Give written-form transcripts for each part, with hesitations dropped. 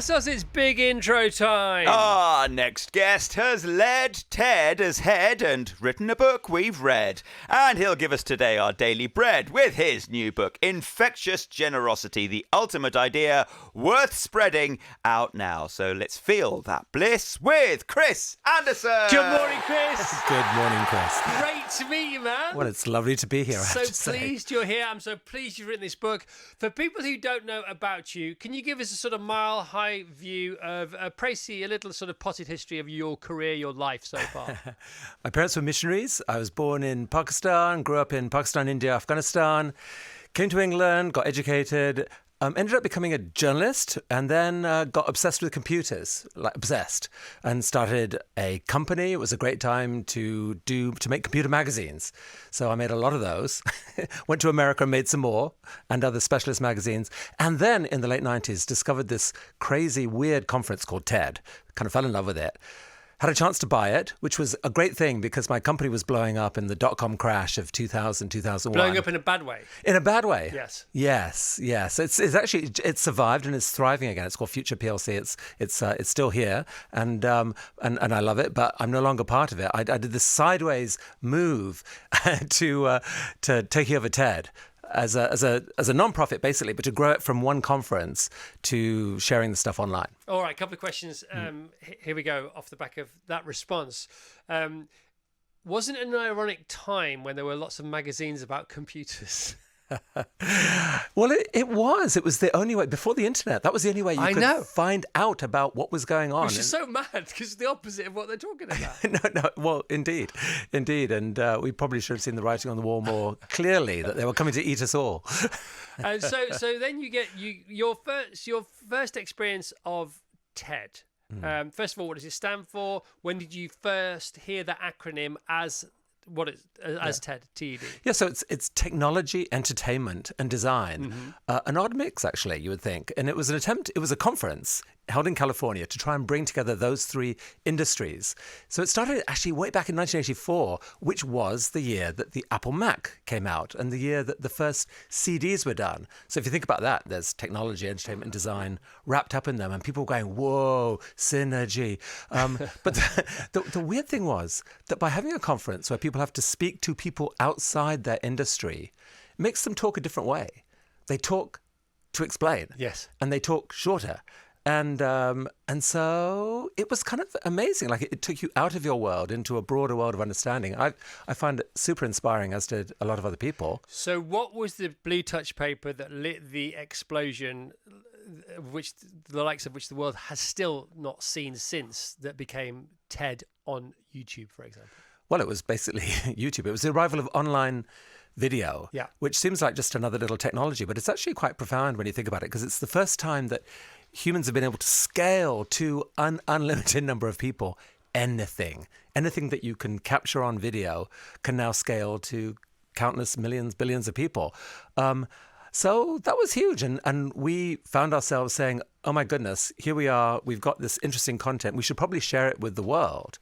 Tassos, it's big intro time. Our next guest has led TED as head and written a book we've read. And he'll give us today our daily bread with his new book, Infectious Generosity, the ultimate idea worth spreading, out now. So let's feel that bliss with Chris Anderson. Good morning, Chris. Good morning, Chris. Great to meet you, man. Well, it's lovely to be here. So pleased you're here. I'm so pleased you've written this book. For people who don't know about you, can you give us a sort of mile-high view of a little sort of potted history of your career, your life so far? My parents were missionaries. I was born in Pakistan, grew up in Pakistan, India, Afghanistan, came to England, got educated, ended up becoming a journalist, and then got obsessed with computers, like obsessed, and started a company. It was a great time to make computer magazines. So I made a lot of those. Went to America and made some more, and other specialist magazines. And then in the late 90s, discovered this crazy, weird conference called TED. Kind of fell in love with it. Had a chance to buy it, which was a great thing because my company was blowing up in the dot-com crash of 2000, 2001. Blowing up in a bad way? In a bad way. Yes. Yes. It's actually survived and it's thriving again. It's called Future PLC. It's still here, and I love it, but I'm no longer part of it. I did this sideways move to taking over TED. As a non-profit, basically, but to grow it from one conference to sharing the stuff online. All right, a couple of questions. Here we go, off the back of that response. Wasn't it an ironic time when there were lots of magazines about computers? Well, it was. It was the only way, before the internet, that was the only way you could find out about what was going on. Which is so mad, because it's the opposite of what they're talking about. No, well, indeed. And we probably should have seen the writing on the wall more clearly, that they were coming to eat us all. And so then you get your first experience of TED. First of all, what does it stand for? When did you first hear that acronym as TED, TED? Yeah, so it's technology, entertainment, and design. An odd mix, actually, you would think. And it was a conference held in California to try and bring together those three industries. So it started actually way back in 1984, which was the year that the Apple Mac came out and the year that the first CDs were done. So if you think about that, there's technology, entertainment, and design wrapped up in them, and people were going, whoa, synergy. But the weird thing was that by having a conference where people have to speak to people outside their industry, it makes them talk a different way. They talk to explain. Yes. And they talk shorter. And so it was kind of amazing. Like it took you out of your world into a broader world of understanding. I find it super inspiring, as did a lot of other people. So what was the blue touch paper that lit the explosion, which the likes of which the world has still not seen since, that became TED on YouTube, for example? Well, it was basically YouTube. It was the arrival of online video, which seems like just another little technology, but it's actually quite profound when you think about it, because it's the first time that humans have been able to scale to an unlimited number of people. Anything that you can capture on video can now scale to countless millions, billions of people. So that was huge. And we found ourselves saying, oh my goodness, here we are. We've got this interesting content. We should probably share it with the world.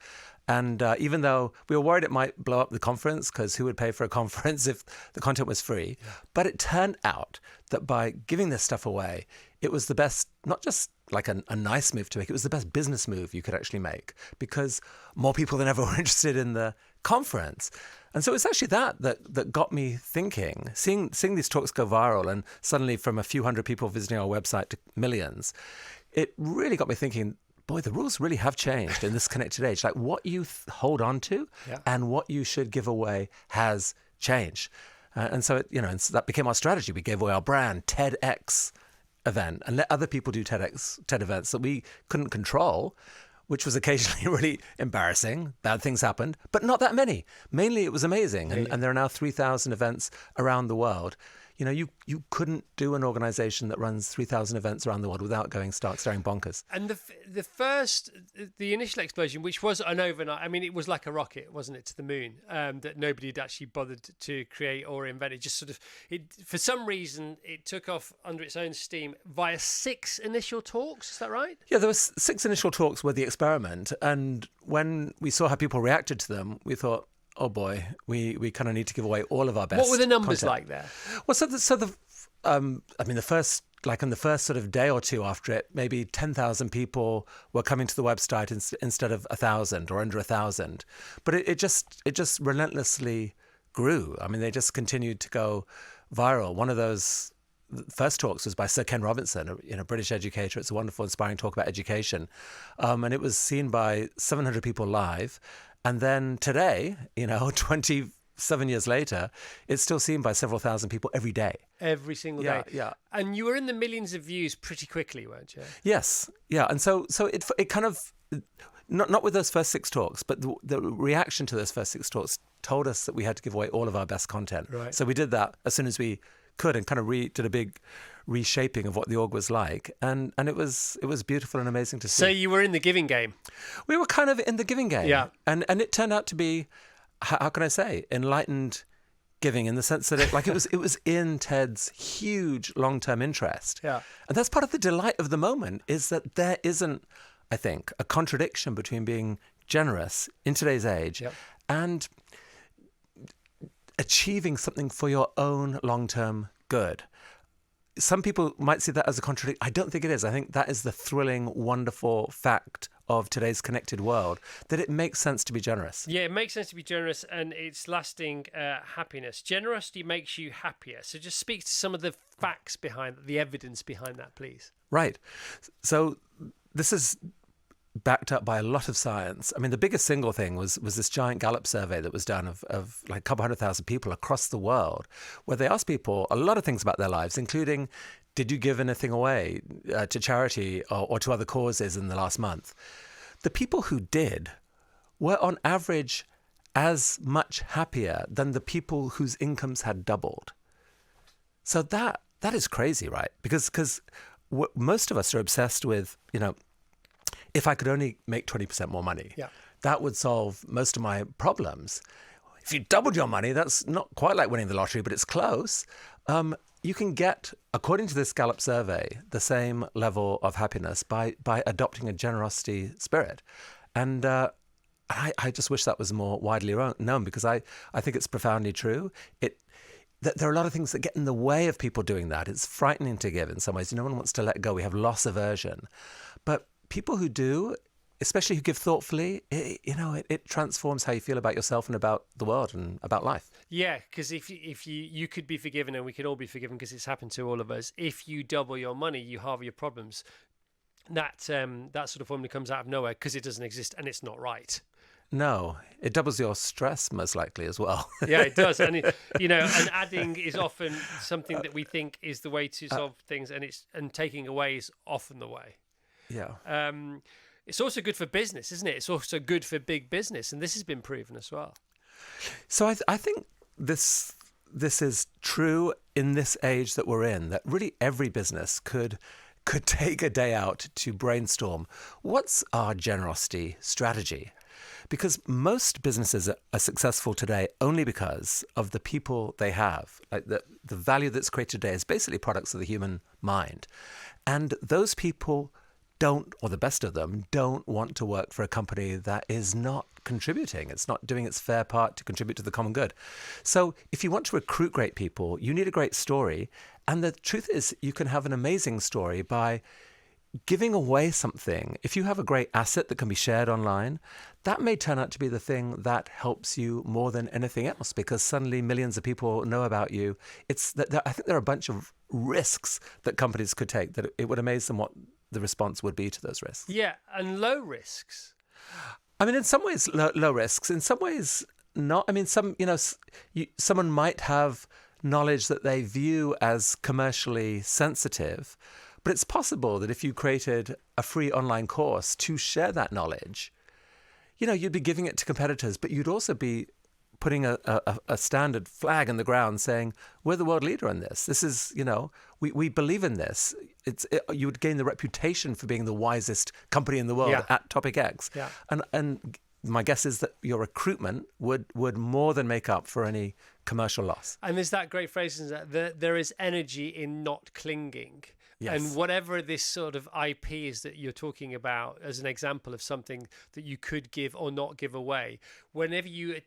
And even though we were worried it might blow up the conference, because who would pay for a conference if the content was free? Yeah. But it turned out that by giving this stuff away, it was the best, not just like a nice move to make, it was the best business move you could actually make, because more people than ever were interested in the conference. And so it's actually that got me thinking, seeing these talks go viral, and suddenly from a few hundred people visiting our website to millions, it really got me thinking, boy, the rules really have changed in this connected age. Like what you hold on to and what you should give away has changed. And so, and so that became our strategy. We gave away our brand, TEDx event, and let other people do TED events that we couldn't control, which was occasionally really embarrassing. Bad things happened, but not that many. Mainly it was amazing. And there are now 3,000 events around the world. You couldn't do an organization that runs 3,000 events around the world without start staring bonkers. And the initial explosion, which was an overnight, I mean, it was like a rocket, wasn't it, to the moon, that nobody had actually bothered to create or invent. It just sort of, for some reason, it took off under its own steam via 6 initial talks. Is that right? Yeah, there were 6 initial talks were the experiment. And when we saw how people reacted to them, we thought, oh boy, we kind of need to give away all of our best. What were the numbers content. like there? Well, so the I mean, in the first sort of day or two after it, maybe 10,000 people were coming to the website instead of 1,000 or under 1,000. But it just relentlessly grew. I mean, they just continued to go viral. One of those first talks was by Sir Ken Robinson, a British educator. It's a wonderful, inspiring talk about education. And it was seen by 700 people live. And then today, 27 years later, it's still seen by several thousand people every day. Every single day. Yeah. And you were in the millions of views pretty quickly, weren't you? Yes. Yeah. And so it kind of, not with those first 6 talks, but the reaction to those first 6 talks told us that we had to give away all of our best content. Right. So we did that as soon as we could, and kind of did a big reshaping of what the org was like, and it was beautiful and amazing to see. So you were in the giving game. We were kind of in the giving game. Yeah. And it turned out to be, how can I say, enlightened giving, in the sense that it was in Ted's huge long-term interest. Yeah. And that's part of the delight of the moment, is that there isn't, I think, a contradiction between being generous in today's age and achieving something for your own long-term good. Some people might see that as a contradiction. I don't think it is. I think that is the thrilling, wonderful fact of today's connected world, that it makes sense to be generous. Yeah, it makes sense to be generous, and it's lasting happiness. Generosity makes you happier. So just speak to some of the facts behind, the evidence behind that, please. Right. So this is backed up by a lot of science. I mean, the biggest single thing was this giant Gallup survey that was done of like a couple 100,000 people across the world, where they asked people a lot of things about their lives, including, did you give anything away to charity or to other causes in the last month? The people who did were on average as much happier than the people whose incomes had doubled. So that is crazy, right? Because most of us are obsessed with, if I could only make 20% more money, that would solve most of my problems. If you doubled your money, that's not quite like winning the lottery, but it's close. You can get, according to this Gallup survey, the same level of happiness by adopting a generosity spirit. And I just wish that was more widely known, because I think it's profoundly true. There are a lot of things that get in the way of people doing that. It's frightening to give in some ways. No one wants to let go. We have loss aversion. But people who do, especially who give thoughtfully, it transforms how you feel about yourself and about the world and about life. Yeah, because if you could be forgiven, and we can all be forgiven because it's happened to all of us. If you double your money, you halve your problems. That sort of formula comes out of nowhere because it doesn't exist and it's not right. No, it doubles your stress most likely as well. Yeah, it does. And and adding is often something that we think is the way to solve things, and taking away is often the way. Yeah. It's also good for business, isn't it? It's also good for big business, and this has been proven as well. So I think this is true in this age that we're in, that really every business could take a day out to brainstorm, what's our generosity strategy? Because most businesses are successful today only because of the people they have. Like the value that's created today is basically products of the human mind. And those people don't, or the best of them, don't want to work for a company that is not contributing. It's not doing its fair part to contribute to the common good. So if you want to recruit great people, you need a great story. And the truth is, you can have an amazing story by giving away something. If you have a great asset that can be shared online, that may turn out to be the thing that helps you more than anything else, because suddenly millions of people know about you. I think there are a bunch of risks that companies could take that it would amaze them what the response would be to those risks. Yeah, and low risks. I mean, in some ways, low risks. In some ways, not. I mean, someone might have knowledge that they view as commercially sensitive, but it's possible that if you created a free online course to share that knowledge, you'd be giving it to competitors, but you'd also be putting a standard flag in the ground saying, we're the world leader in this. This is, we believe in this. You would gain the reputation for being the wisest company in the world at topic X. Yeah. And my guess is that your recruitment would more than make up for any commercial loss. And there's that great phrase that there is energy in not clinging. Yes. And whatever this sort of IP is that you're talking about as an example of something that you could give or not give away, whenever you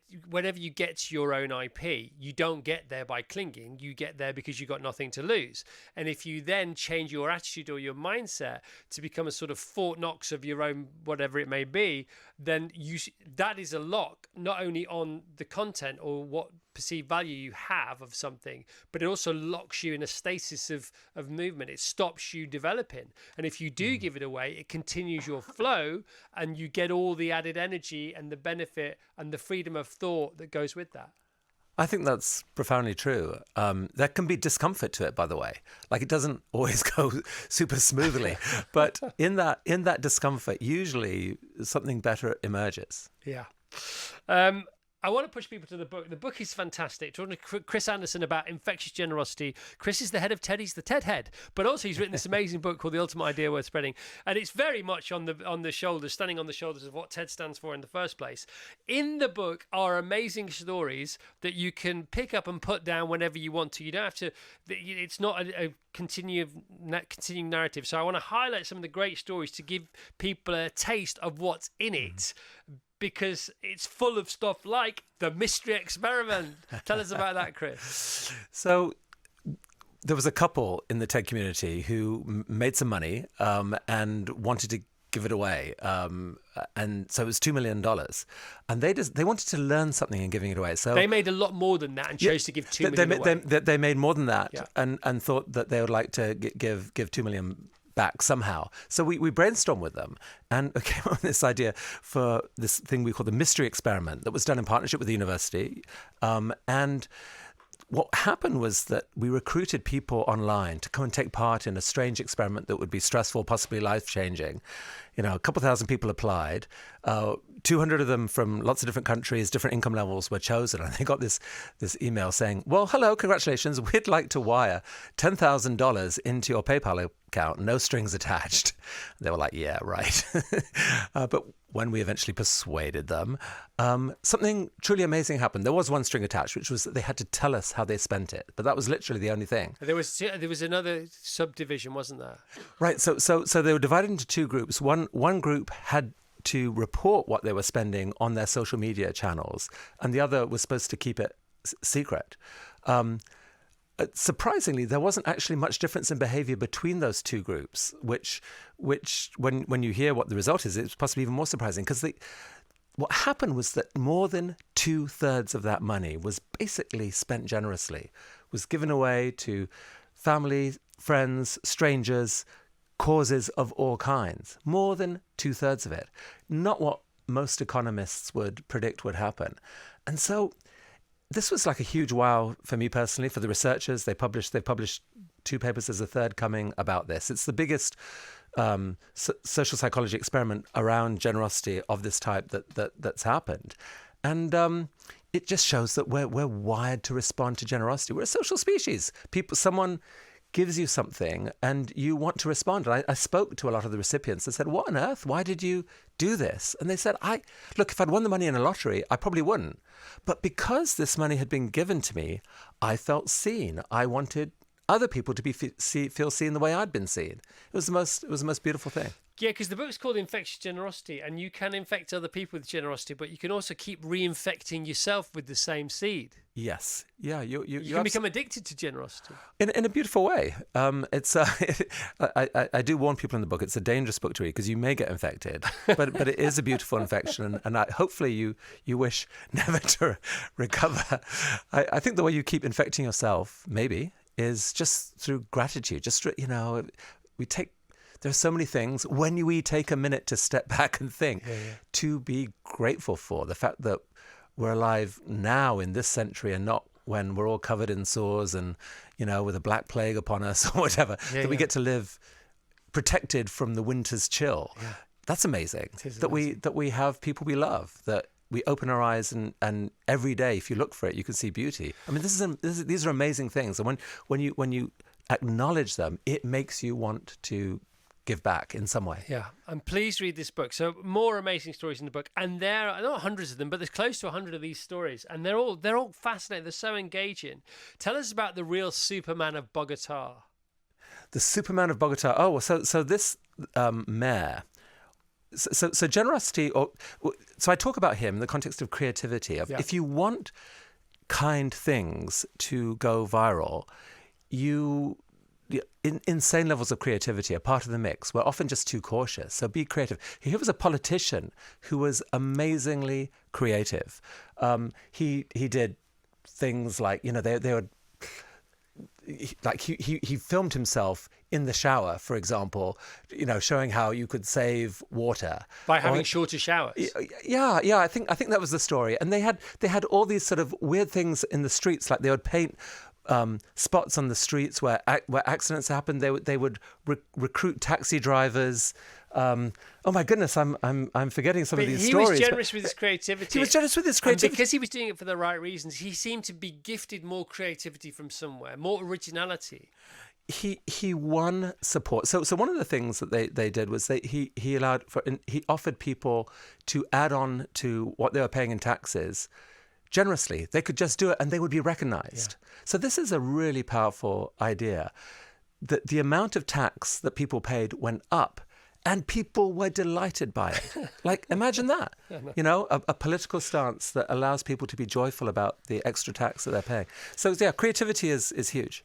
get to your own IP, you don't get there by clinging, you get there because you've got nothing to lose. And if you then change your attitude or your mindset to become a sort of Fort Knox of your own, whatever it may be, then that is a lock not only on the content or what perceived value you have of something, but it also locks you in a stasis of movement. It stops you developing. And if you do give it away, it continues your flow, and you get all the added energy and the benefit and the freedom of thought that goes with that. I think that's profoundly true. There can be discomfort to it, by the way. Like, it doesn't always go super smoothly, but in that discomfort, usually something better emerges. Yeah. I want to push people to the book. The book is fantastic. Talking to Chris Anderson about infectious generosity. Chris is the head of TED. He's the TED head, but also he's written this amazing book called The Ultimate Idea Worth Spreading, and it's very much on the shoulders, standing on the shoulders of what TED stands for in the first place. In the book are amazing stories that you can pick up and put down whenever you want to. You don't have to. It's not a continuing narrative. So I want to highlight some of the great stories to give people a taste of what's in it. Because it's full of stuff like the mystery experiment. Tell us about that, Chris. So there was a couple in the TED community who made some money and wanted to give it away. And so it was $2 million. And they wanted to learn something in giving it away. So they made a lot more than that and chose to give $2 million away. They made more than that, and thought that they would like to give $2 million back somehow. So we brainstormed with them and came up with this idea for this thing we call the mystery experiment that was done in partnership with the university. And what happened was that we recruited people online to come and take part in a strange experiment that would be stressful, possibly life-changing. You know, a couple thousand people applied. 200 of them from lots of different countries, different income levels were chosen. And they got this email saying, well, hello, congratulations. We'd like to wire $10,000 into your PayPal account, no strings attached. They were like, yeah, right. But when we eventually persuaded them, something truly amazing happened. There was one string attached, which was that they had to tell us how they spent it. But that was literally the only thing. There was another subdivision, wasn't there? Right. So they were divided into two groups. One group had to report what they were spending on their social media channels, and the other was supposed to keep it secret. Surprisingly, there wasn't actually much difference in behavior between those two groups, which when you hear what the result is, it's possibly even more surprising, because what happened was that more than 2/3 of that money was basically spent generously, was given away to family, friends, strangers, causes of all kinds. More than 2/3 of it. Not what most economists would predict would happen. And so this was like a huge wow for me personally, for the researchers. They published 2 papers. There's a third coming about this. It's the biggest social psychology experiment around generosity of this type that's happened. And it just shows that we're wired to respond to generosity. We're a social species. Someone gives you something and you want to respond. And I spoke to a lot of the recipients. I said, what on earth? Why did you do this? And they said, look, if I'd won the money in a lottery, I probably wouldn't. But because this money had been given to me, I felt seen. I wanted other people to feel seen the way I'd been seen. It was the most beautiful thing. Yeah, because the book's called Infectious Generosity, and you can infect other people with generosity, but you can also keep reinfecting yourself with the same seed. Yes, yeah, you can become addicted to generosity in a beautiful way. It's I do warn people in the book. It's a dangerous book to read because you may get infected, but it is a beautiful infection, and hopefully you wish never to recover. I think the way you keep infecting yourself maybe is just through gratitude. Just there's so many things when we take a minute to step back and think, to be grateful for. The fact that we're alive now in this century and not when we're all covered in sores and, with a black plague upon us or whatever, we get to live protected from the winter's chill. Yeah. That's amazing. That we have people we love, that we open our eyes and every day, if you look for it, you can see beauty. I mean, these are amazing things. And when you acknowledge them, it makes you want to give back in some way. Yeah, and please read this book. So more amazing stories in the book, and there are not hundreds of them, but there's close to 100 of these stories, and they're all fascinating. They're so engaging. Tell us about the real Superman of Bogota. the Superman of Bogota. Oh, so this mayor. So generosity, so I talk about him in the context of creativity. If you want kind things to go viral, insane levels of creativity are part of the mix. We're often just too cautious. So be creative. He was a politician who was amazingly creative. He did things like, they would. He filmed himself in the shower, for example, showing how you could save water by having shorter showers. Yeah. I think that was the story. And they had all these sort of weird things in the streets, like they would paint spots on the streets where accidents happened. They would recruit taxi drivers. Oh my goodness, I'm forgetting some of these stories. He was generous with his creativity. He was generous with his creativity. And because he was doing it for the right reasons, he seemed to be gifted more creativity from somewhere, more originality. He won support. So one of the things that they did was he offered people to add on to what they were paying in taxes generously. They could just do it and they would be recognized. Yeah. So this is a really powerful idea, that the amount of tax that people paid went up and people were delighted by it. Like, imagine that. A political stance that allows people to be joyful about the extra tax that they're paying. So yeah, creativity is huge.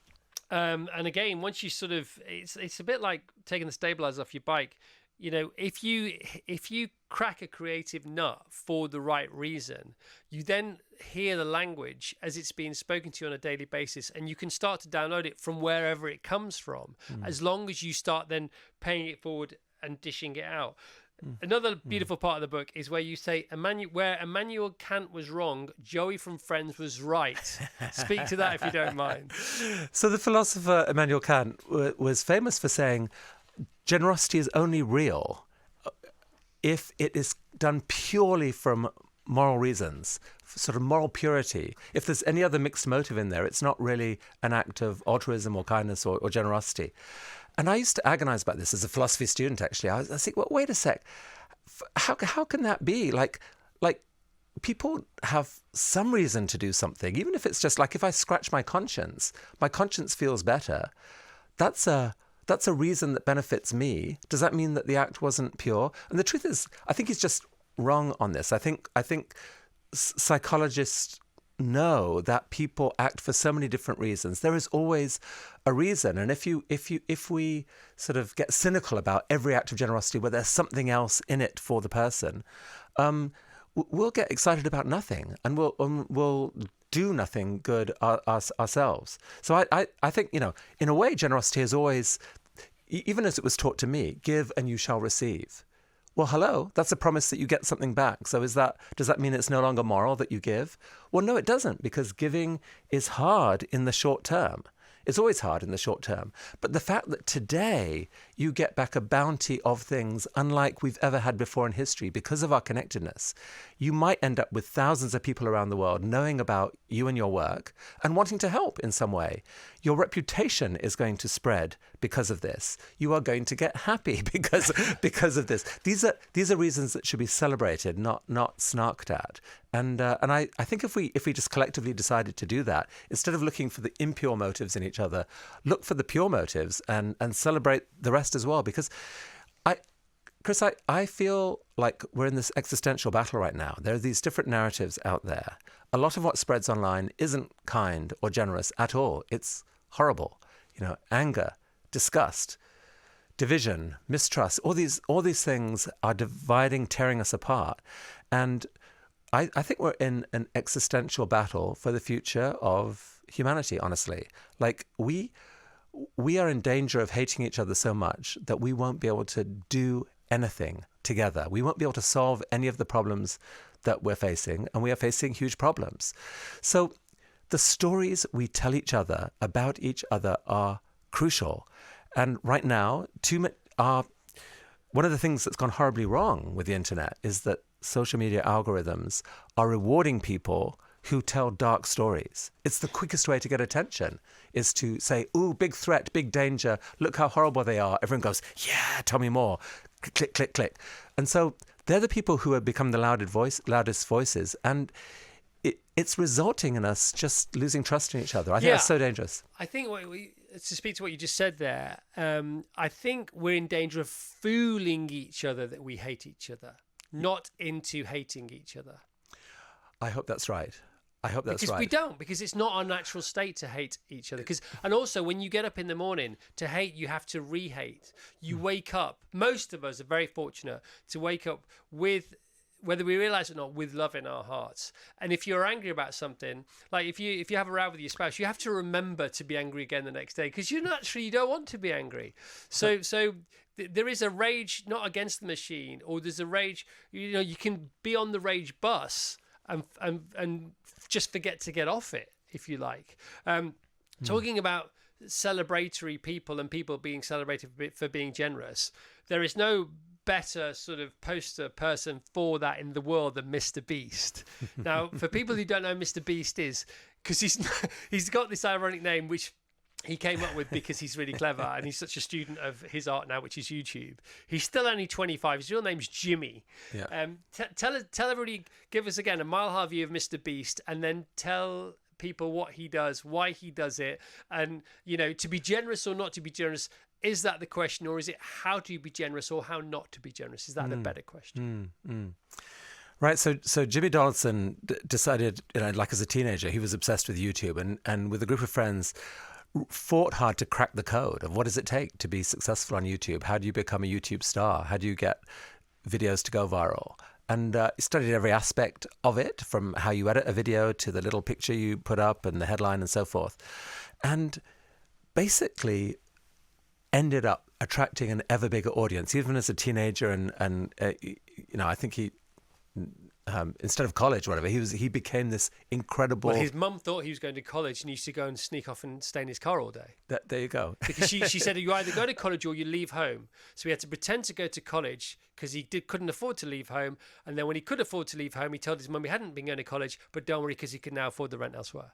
And again, once you sort of, it's a bit like taking the stabilizer off your bike. If you crack a creative nut for the right reason, you then hear the language as it's being spoken to you on a daily basis, and you can start to download it from wherever it comes from, as long as you start then paying it forward and dishing it out. Another beautiful part of the book is where you say, where Immanuel Kant was wrong, Joey from Friends was right. Speak to that if you don't mind. So the philosopher Immanuel Kant was famous for saying, generosity is only real if it is done purely from moral reasons, sort of moral purity. If there's any other mixed motive in there, it's not really an act of altruism or kindness or generosity. And I used to agonize about this as a philosophy student, actually. I was like, well, wait a sec. How can that be? Like people have some reason to do something, even if it's just like, if I scratch my conscience feels better. That's a reason that benefits me. Does that mean that the act wasn't pure? And the truth is, I think he's just wrong on this. I think psychologists know that people act for so many different reasons. There is always a reason. And if we sort of get cynical about every act of generosity where there's something else in it for the person, we'll get excited about nothing, and we'll do nothing good ourselves. So I think, in a way, generosity is always, even as it was taught to me, give and you shall receive. Well, hello, that's a promise that you get something back. So does that mean it's no longer moral that you give? Well, no, it doesn't, because giving is hard in the short term. It's always hard in the short term. But the fact that today you get back a bounty of things unlike we've ever had before in history because of our connectedness, you might end up with thousands of people around the world knowing about you and your work and wanting to help in some way. Your reputation is going to spread because of this. You are going to get happy because of this. These are reasons that should be celebrated, not snarked at. And I think if we just collectively decided to do that, instead of looking for the impure motives in each other, look for the pure motives and celebrate the rest as well. Because Chris, I feel like we're in this existential battle right now. There are these different narratives out there. A lot of what spreads online isn't kind or generous at all. It's horrible. Anger, disgust, division, mistrust, all these things are dividing, tearing us apart. And I think we're in an existential battle for the future of humanity, honestly. Like, we are in danger of hating each other so much that we won't be able to do anything together. We won't be able to solve any of the problems that we're facing, and we are facing huge problems. So the stories we tell each other about each other are crucial. And right now, one of the things that's gone horribly wrong with the internet is that social media algorithms are rewarding people who tell dark stories. It's the quickest way to get attention, is to say, ooh, big threat, big danger, look how horrible they are. Everyone goes, yeah, tell me more. Click, click, click. And so they're the people who have become the loudest voices. And it's resulting in us just losing trust in each other. I think that's so dangerous. I think to speak to what you just said there, I think we're in danger of fooling each other that we hate each other, not into hating each other. I hope that's right. Because we don't, because it's not our natural state to hate each other. And also, when you get up in the morning to hate, you have to re-hate. You wake up. Most of us are very fortunate to wake up with, whether we realize it or not, with love in our hearts. And if you're angry about something, like if you have a row with your spouse, you have to remember to be angry again the next day, because you don't want to be angry. So there is a rage not against the machine, or there's a rage. You can be on the rage bus and just forget to get off it, if you like. Talking about celebratory people and people being celebrated for being generous, there is no better sort of poster person for that in the world than MrBeast. Now, for people who don't know who MrBeast is, because he's got this ironic name which he came up with because he's really clever and he's such a student of his art now, which is YouTube. He's still only 25. His real name's Jimmy. Yeah. Tell everybody, give us again a mile-high view of MrBeast, and then tell people what he does, why he does it, and to be generous or not to be generous. Is that the question, or is it how to be generous or how not to be generous? Is that a better question? Right. So Jimmy Donaldson decided, like as a teenager, he was obsessed with YouTube, and with a group of friends, fought hard to crack the code of what does it take to be successful on YouTube? How do you become a YouTube star? How do you get videos to go viral? And studied every aspect of it, from how you edit a video to the little picture you put up and the headline and so forth. And basically ended up attracting an ever bigger audience, even as a teenager. And I think he... instead of college or whatever, he became this incredible... Well, his mum thought he was going to college and he used to go and sneak off and stay in his car all day. There you go. Because she said, you either go to college or you leave home. So he had to pretend to go to college because he couldn't afford to leave home. And then when he could afford to leave home, he told his mum he hadn't been going to college, but don't worry, because he could now afford the rent elsewhere.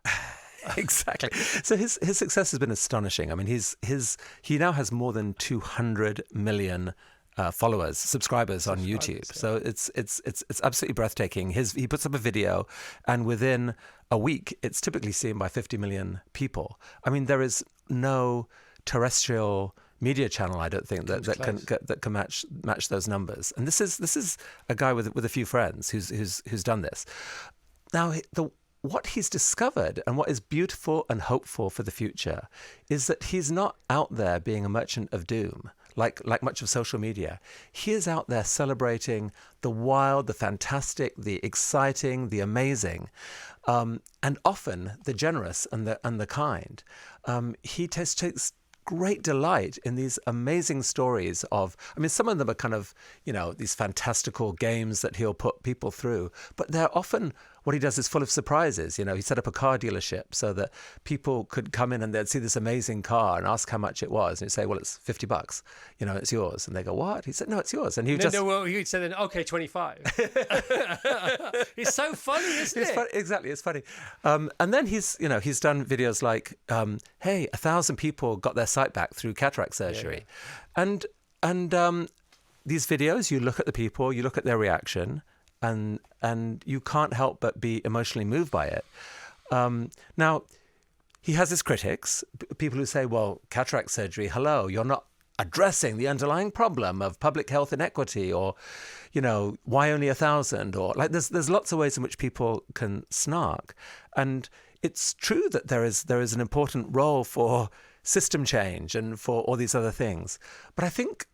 Exactly. So his success has been astonishing. I mean, he now has more than 200 million subscribers on YouTube. Yeah. So it's absolutely breathtaking. He puts up a video, and within a week, it's typically seen by 50 million people. I mean, there is no terrestrial media channel, I don't think, that can match those numbers. And this is a guy with a few friends who's done this. Now, what he's discovered and what is beautiful and hopeful for the future is that he's not out there being a merchant of doom. Like much of social media, he is out there celebrating the wild, the fantastic, the exciting, the amazing, and often the generous and the kind. He takes great delight in these amazing stories of, I mean, some of them are kind of, these fantastical games that he'll put people through, but they're often, what he does is full of surprises. He set up a car dealership so that people could come in and they'd see this amazing car and ask how much it was. And he'd say, well, it's $50, it's yours. And they go, what? He said, no, it's yours. And he he'd say then, okay, 25. It's so funny, isn't it? Funny, exactly. It's funny. And then he's done videos like, hey, 1,000 people got their sight back through cataract surgery. Yeah. And these videos, you look at the people, you look at their reaction, and you can't help but be emotionally moved by it. Now, he has his critics, people who say, well, cataract surgery, hello, you're not addressing the underlying problem of public health inequity, or, why only 1,000? Or there's lots of ways in which people can snark. And it's true that there is an important role for system change and for all these other things. But I think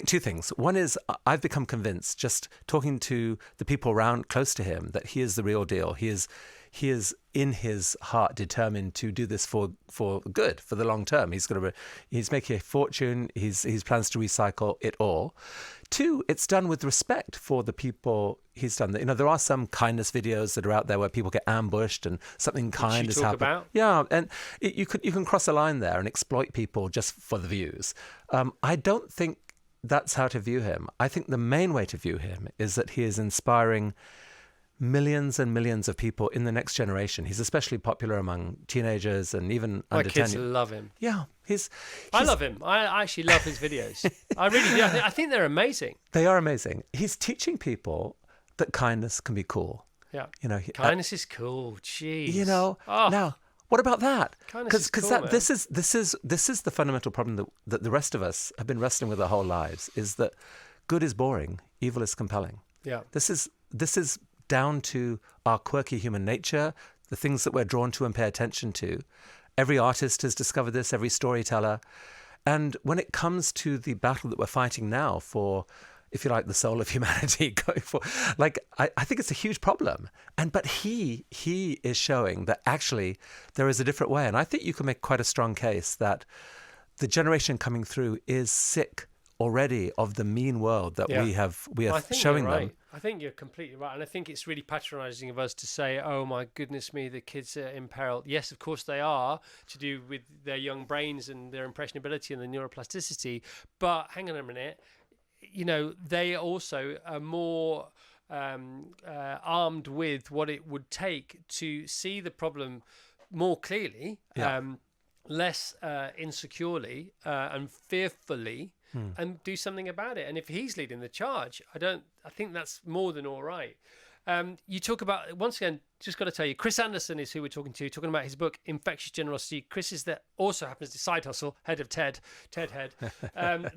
two things. One is I've become convinced, just talking to the people around close to him, that he is the real deal. He is in his heart determined to do this for good, for the long term. He's making a fortune. He plans to recycle it all. Two, it's done with respect for the people he's done. There are some kindness videos that are out there where people get ambushed and something kind has happened. About? Yeah, and you can cross a line there and exploit people just for the views. I don't think that's how to view him. I think the main way to view him is that he is inspiring millions and millions of people in the next generation. He's especially popular among teenagers and even My under 10. My kids love him. Yeah. I love him. I actually love his videos. I really do. I think they're amazing. They are amazing. He's teaching people that kindness can be cool. Yeah. Kindness is cool. Jeez. Now, What about that? Because cool, this is the fundamental problem that the rest of us have been wrestling with our whole lives, is that good is boring, evil is compelling. Yeah. This is down to our quirky human nature, the things that we're drawn to and pay attention to. Every artist has discovered this, every storyteller. And when it comes to the battle that we're fighting now for, if you like, the soul of humanity going for, like, I think it's a huge problem. But he is showing that actually there is a different way. And I think you can make quite a strong case that the generation coming through is sick already of the mean world that we are showing them. I think you're completely right. And I think it's really patronizing of us to say, oh my goodness me, the kids are imperiled. Yes, of course they are, to do with their young brains and their impressionability and the neuroplasticity. But hang on a minute. You know, they also are more armed with what it would take to see the problem more clearly, less insecurely and fearfully, and do something about it. And if he's leading the charge, I think that's more than all right. You talk about, once again, just got to tell you, Chris Anderson is who we're talking about his book, Infectious Generosity. Chris is also happens to side hustle, head of Ted Head.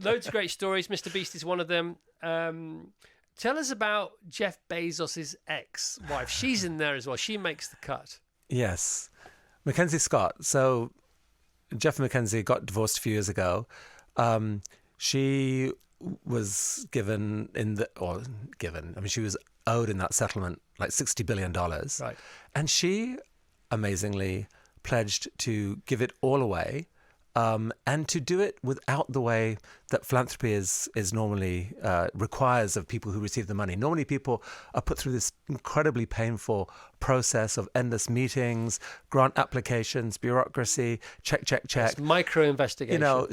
Loads of great stories. MrBeast is one of them. Tell us about Jeff Bezos' ex-wife. She's in there as well. She makes the cut. Yes. Mackenzie Scott. So Jeff and Mackenzie got divorced a few years ago. She was she was owed in that settlement like $60 billion. Right. And she amazingly pledged to give it all away, and to do it without the way that philanthropy is normally requires of people who receive the money. Normally people are put through this incredibly painful process of endless meetings, grant applications, bureaucracy, check. It's micro investigation. You know,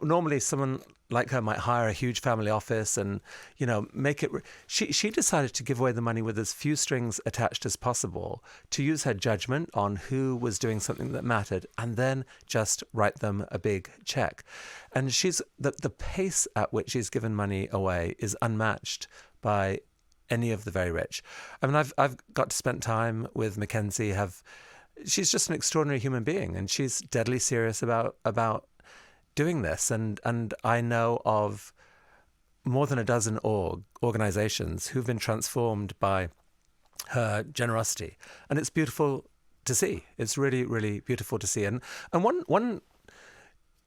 normally someone like her might hire a huge family office and, you know, make it. She decided to give away the money with as few strings attached as possible, to use her judgment on who was doing something that mattered, and then just write them a big check. And she's the pace at which she's given money away is unmatched by any of the very rich. I mean, I've got to spend time with Mackenzie. She's just an extraordinary human being, and she's deadly serious about doing this. And I know of more than a dozen organizations who've been transformed by her generosity, and it's beautiful to see. It's really, really beautiful to see. And one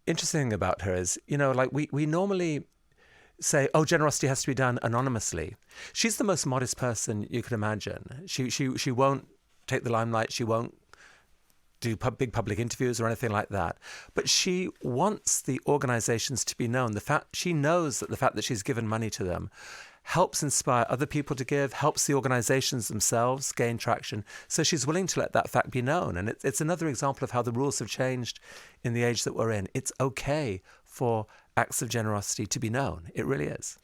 interesting thing about her is, you know, like we normally say, oh, generosity has to be done anonymously. She's the most modest person you could imagine. She won't take the limelight. She won't do big public interviews or anything like that. But she wants the organizations to be known. She knows that the fact that she's given money to them helps inspire other people to give, helps the organizations themselves gain traction. So she's willing to let that fact be known. And it's another example of how the rules have changed in the age that we're in. It's okay for acts of generosity to be known. It really is.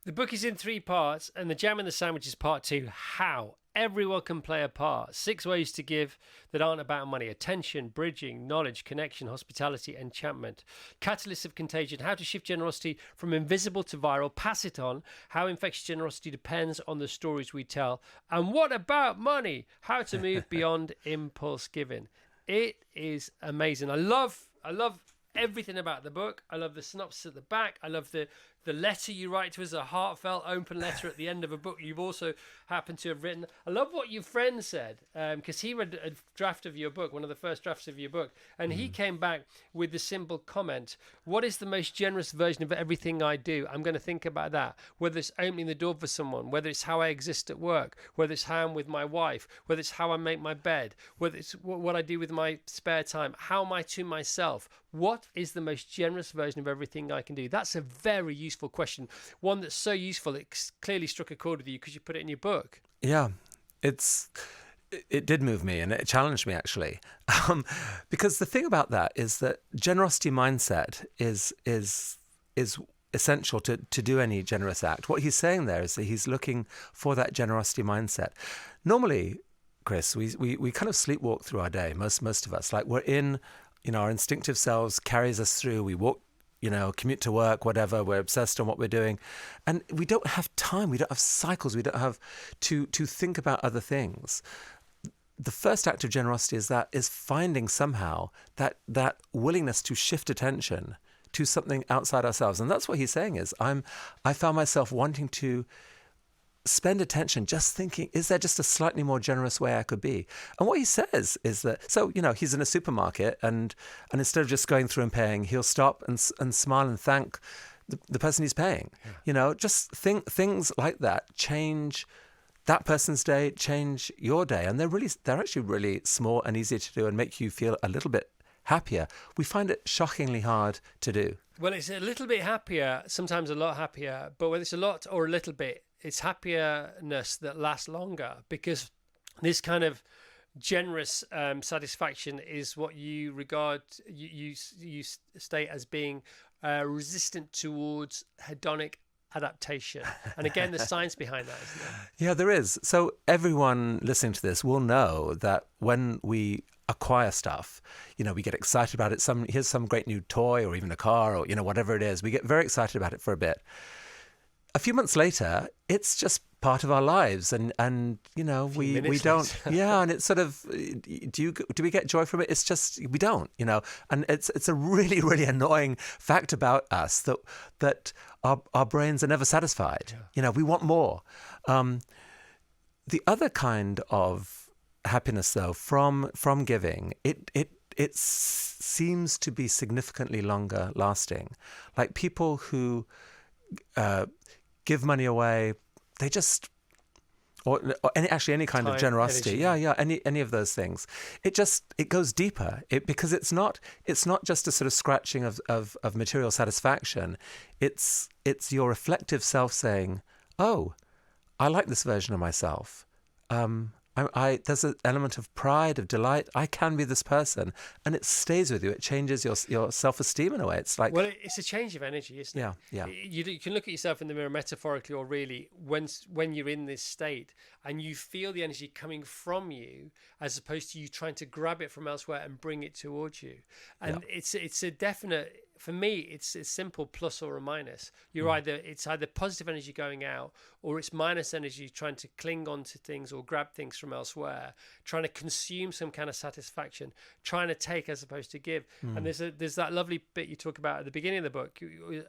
The book is in 3 parts, and the jam in the sandwich is part 2. How? Everyone can play a part. 6 ways to give that aren't about money. Attention, bridging, knowledge, connection, hospitality, enchantment. Catalysts of contagion. How to shift generosity from invisible to viral. Pass it on. How infectious generosity depends on the stories we tell. And what about money? How to move beyond impulse giving. It is amazing. I love everything about the book. I love the synopsis at the back. I love the letter you write to us, a heartfelt, open letter at the end of a book you've also happened to have written. I love what your friend said, because he read a draft of your book, one of the first drafts of your book, and he came back with the simple comment, what is the most generous version of everything I do? I'm going to think about that. Whether it's opening the door for someone, whether it's how I exist at work, whether it's how I'm with my wife, whether it's how I make my bed, whether it's what I do with my spare time, how am I to myself? What is the most generous version of everything I can do? That's a very useful question. One that's so useful, it clearly struck a chord with you because you put it in your book. Yeah, it did move me, and it challenged me, actually. Because the thing about that is that generosity mindset is essential to do any generous act. What he's saying there is that he's looking for that generosity mindset. Normally, Chris, we kind of sleepwalk through our day, most of us. Like, we're in, you know, our instinctive selves carries us through. We walk, you know, commute to work, whatever. We're obsessed on what we're doing. And we don't have time. We don't have cycles. We don't have to think about other things. the first act of generosity is finding somehow that willingness to shift attention to something outside ourselves. And that's what he's saying is I found myself wanting to spend attention just thinking, is there just a slightly more generous way I could be? And what he says is that, so, he's in a supermarket and instead of just going through and paying, he'll stop and smile and thank the person he's paying. Yeah. Just things like that change that person's day, change your day. And they're actually really small and easy to do and make you feel a little bit happier. We find it shockingly hard to do. Well, it's a little bit happier, sometimes a lot happier, but whether it's a lot or a little bit, it's happiness that lasts longer, because this kind of generous satisfaction is what you regard, you state as being resistant towards hedonic adaptation. And again, there's science behind that, isn't there? Yeah, there is. So everyone listening to this will know that when we acquire stuff, we get excited about it. Here's some great new toy or even a car or, whatever it is. We get very excited about it for a bit. A few months later, it's just part of our lives, and we don't. Yeah, and it's sort of, do we get joy from it? It's just we don't, and it's a really, really annoying fact about us that our brains are never satisfied. Yeah. We want more. The other kind of happiness, though, from giving, it seems to be significantly longer lasting. Like people who give money away, they just, or any kind of generosity, energy. Any of those things, it goes deeper. Because it's not just a sort of scratching of material satisfaction. It's your reflective self saying, oh, I like this version of myself. There's an element of pride, of delight. I can be this person, and it stays with you. It changes your self-esteem in a way. It's like, well, it's a change of energy, isn't it? Yeah. You can look at yourself in the mirror metaphorically or really when you're in this state, and you feel the energy coming from you, as opposed to you trying to grab it from elsewhere and bring it towards you. And it's a definite. For me, it's simple plus or a minus. It's either positive energy going out, or it's minus energy trying to cling on to things or grab things from elsewhere, trying to consume some kind of satisfaction, trying to take as opposed to give. And there's that lovely bit you talk about at the beginning of the book.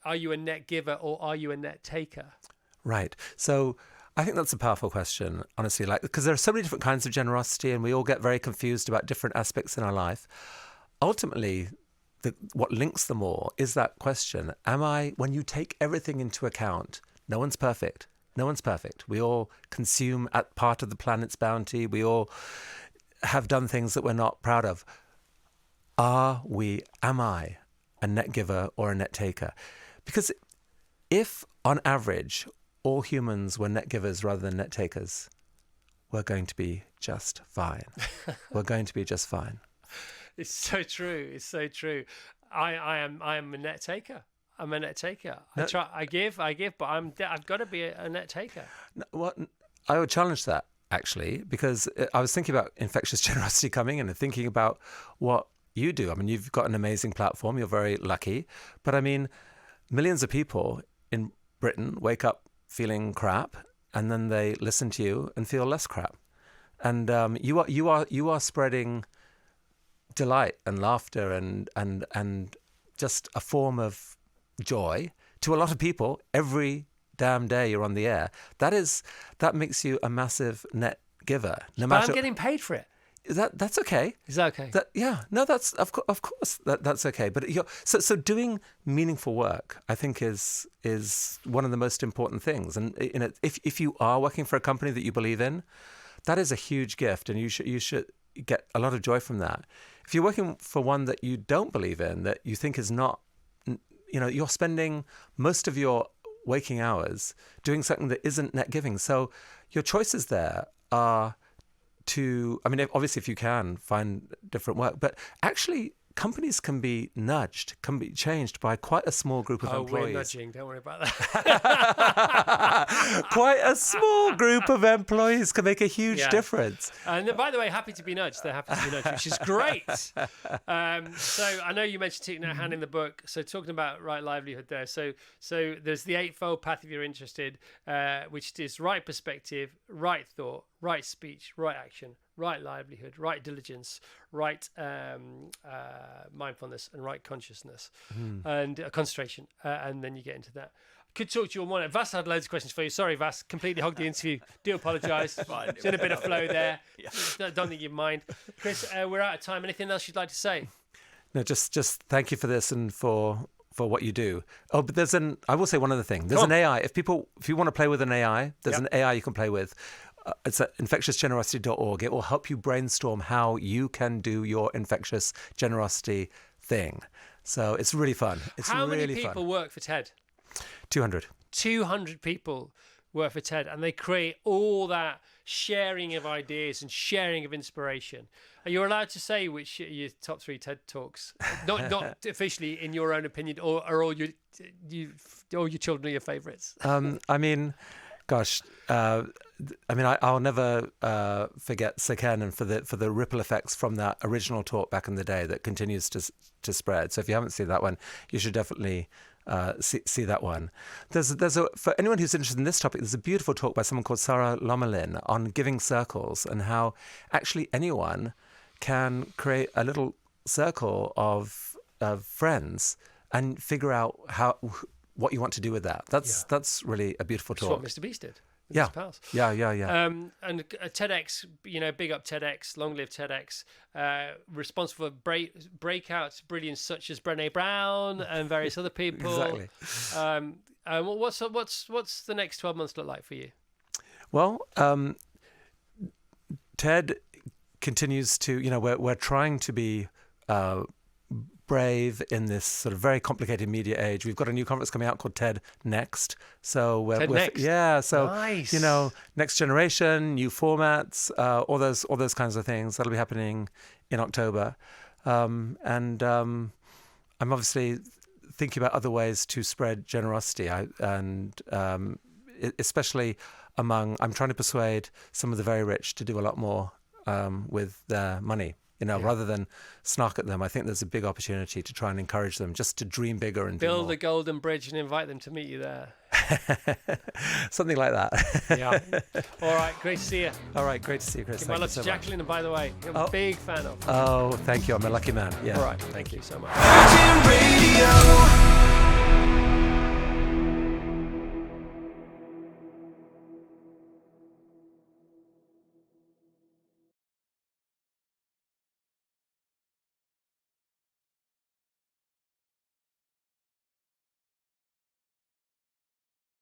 Are you a net giver or are you a net taker? Right. So I think that's a powerful question, honestly, because there are so many different kinds of generosity and we all get very confused about different aspects in our life. Ultimately, what links them all is that question, when you take everything into account, no one's perfect. We all consume at part of the planet's bounty. We all have done things that we're not proud of. Am I a net giver or a net taker? Because if, on average, all humans were net givers rather than net takers, we're going to be just fine. We're going to be just fine. It's so true. It's so true. I am a net taker. I'm a net taker. No, I give, but I've got to be a net taker. Well, I would challenge that, actually, because I was thinking about Infectious Generosity coming in and thinking about what you do. I mean, you've got an amazing platform. You're very lucky. But I mean, millions of people in Britain wake up feeling crap, and then they listen to you and feel less crap. And you are spreading delight and laughter and just a form of joy to a lot of people every damn day you're on the air. That makes you a massive net giver. But I'm getting paid for it. That's okay. Is that okay? That's of course that's okay. But so doing meaningful work, I think, is one of the most important things. And if you are working for a company that you believe in, that is a huge gift, and you should get a lot of joy from that. If you're working for one that you don't believe in, that you think is not, you're spending most of your waking hours doing something that isn't net giving. So your choices there are obviously if you can find different work, but actually companies can be nudged, can be changed by quite a small group of employees. We're nudging, don't worry about that. Quite a small group of employees can make a huge difference. And by the way, happy to be nudged. They're happy to be nudged, which is great. So I know you mentioned Thich Nhat Hanh in the book. So talking about right livelihood there. So there's the eightfold path if you're interested, which is right perspective, right thought, right speech, right action, right livelihood, right diligence, right mindfulness, and right consciousness, and concentration. And then you get into that. Could talk to you on one. Vas had loads of questions for you. Sorry, Vas, completely hogged the interview. Do apologise. It's in a bit of flow there. Yeah. Don't think you mind. Chris, we're out of time. Anything else you'd like to say? No, just thank you for this and for what you do. Oh, but I will say one other thing. There's an AI. If you want to play with an AI, there's an AI you can play with. It's at infectiousgenerosity.org. It will help you brainstorm how you can do your infectious generosity thing. So it's really fun. How many people work for TED? 200. 200 people work for TED, and they create all that sharing of ideas and sharing of inspiration. Are you allowed to say which are your top 3 TED Talks? Not officially, in your own opinion, or are all your children are your favourites? I mean, gosh, I'll never forget Seken and for the ripple effects from that original talk back in the day that continues to spread. So if you haven't seen that one, you should definitely see that one. For anyone who's interested in this topic, there's a beautiful talk by someone called Sarah Lomelin on giving circles and how actually anyone can create a little circle of friends and figure out what you want to do with that. That's really a beautiful talk. That's what MrBeast did. Yeah. And TEDx, big up TEDx, long live TEDx, responsible for breakouts, brilliance such as Brené Brown and various other people. Exactly. What's the next 12 months look like for you? Well, TED continues to, we're trying to be brave in this sort of very complicated media age. We've got a new conference coming out called TED Next. So Nice. next generation, new formats, all those kinds of things. That'll be happening in October. And I'm obviously thinking about other ways to spread generosity. Especially I'm trying to persuade some of the very rich to do a lot more with their money. Rather than snark at them, I think there's a big opportunity to try and encourage them just to dream bigger and build a golden bridge and invite them to meet you there. Something like that. Yeah. All right. Great to see you. All right. Great to see you, Chris. Give my love to Jacqueline, and by the way, I'm a big fan of. Oh, thank you. I'm a lucky man. Yeah. All right. Thank you so much. Virgin Radio.